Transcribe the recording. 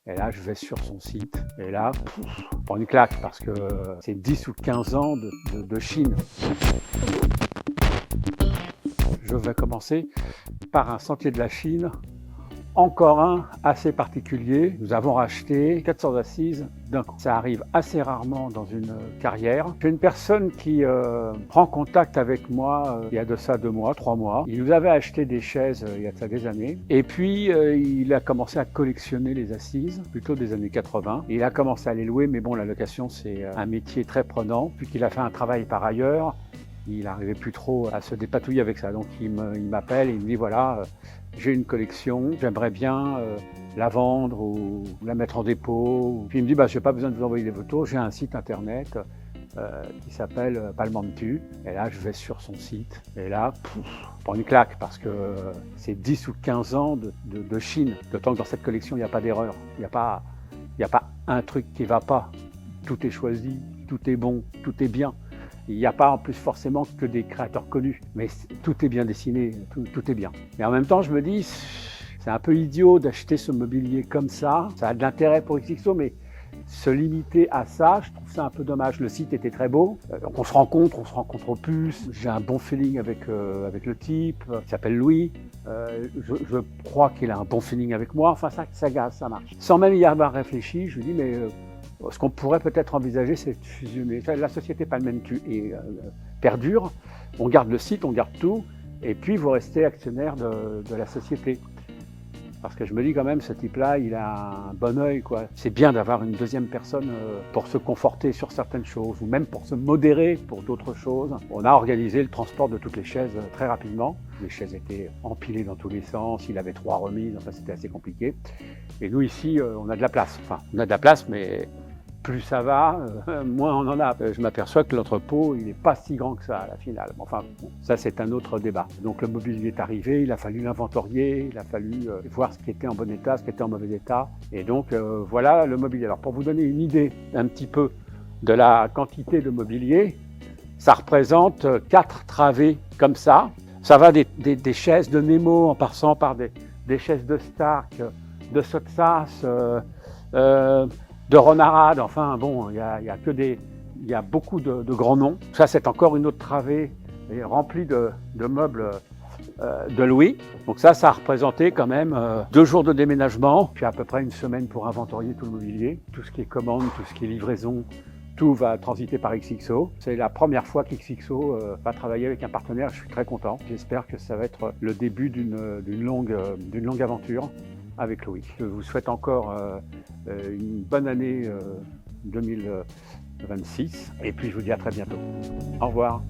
Et là, je vais sur son site. Et là, je prends une claque parce que c'est 10 ou 15 ans de Chine. Je vais commencer par un sentier de la Chine, encore un assez particulier. Nous avons racheté 400 assises d'un coup. Ça arrive assez rarement dans une carrière. J'ai une personne qui prend contact avec moi il y a de ça 2 mois, 3 mois. Il nous avait acheté des chaises il y a de ça des années. Et puis il a commencé à collectionner les assises, plutôt des années 80. Et il a commencé à les louer, mais bon, la location c'est un métier très prenant. Puis qu'il a fait un travail par ailleurs, il n'arrivait plus trop à se dépatouiller avec ça. Donc il m'appelle et il me dit voilà, j'ai une collection, j'aimerais bien la vendre ou la mettre en dépôt. Puis il me dit je n'ai pas besoin de vous envoyer des photos, j'ai un site internet qui s'appelle Palmantu. Et là je vais sur son site et là, je prends une claque parce que c'est 10 ou 15 ans de Chine. D'autant que dans cette collection il n'y a pas d'erreur, il n'y a pas un truc qui ne va pas. Tout est choisi, tout est bon, tout est bien. Il n'y a pas en plus forcément que des créateurs connus, mais tout est bien dessiné, tout est bien. Mais en même temps, je me dis, c'est un peu idiot d'acheter ce mobilier comme ça. Ça a de l'intérêt pour XXO, mais se limiter à ça, je trouve ça un peu dommage. Le site était très beau, on se rencontre au plus. J'ai un bon feeling avec le type, il s'appelle Louis. Je crois qu'il a un bon feeling avec moi. Enfin, ça marche. Sans même y avoir réfléchi, je lui dis, mais ce qu'on pourrait peut-être envisager, c'est de fusionner. La société Palmantu perdure, on garde le site, on garde tout, et puis vous restez actionnaire de la société. Parce que je me dis quand même, ce type-là, il a un bon œil, quoi. C'est bien d'avoir une deuxième personne pour se conforter sur certaines choses, ou même pour se modérer pour d'autres choses. On a organisé le transport de toutes les chaises très rapidement. Les chaises étaient empilées dans tous les sens, il avait 3 remises, enfin c'était assez compliqué. Et nous ici, on a de la place. Enfin, on a de la place, mais plus ça va, moins on en a. Je m'aperçois que l'entrepôt, il n'est pas si grand que ça à la finale. Enfin, bon, ça c'est un autre débat. Donc le mobilier est arrivé, il a fallu l'inventorier, il a fallu voir ce qui était en bon état, ce qui était en mauvais état. Et donc voilà le mobilier. Alors pour vous donner une idée un petit peu de la quantité de mobilier, ça représente 4 travées comme ça. Ça va des chaises de Nemo en passant par des chaises de Stark, de Sotsas, de Ronarad, enfin bon, il y a beaucoup de grands noms. Ça c'est encore une autre travée remplie de meubles de Louis. Donc ça a représenté quand même 2 jours de déménagement, puis à peu près 1 semaine pour inventorier tout le mobilier. Tout ce qui est commande, tout ce qui est livraison, tout va transiter par XXO. C'est la première fois qu'XXO va travailler avec un partenaire, je suis très content. J'espère que ça va être le début d'une longue aventure avec Louis. Je vous souhaite encore une bonne année 2026 et puis je vous dis à très bientôt. Au revoir.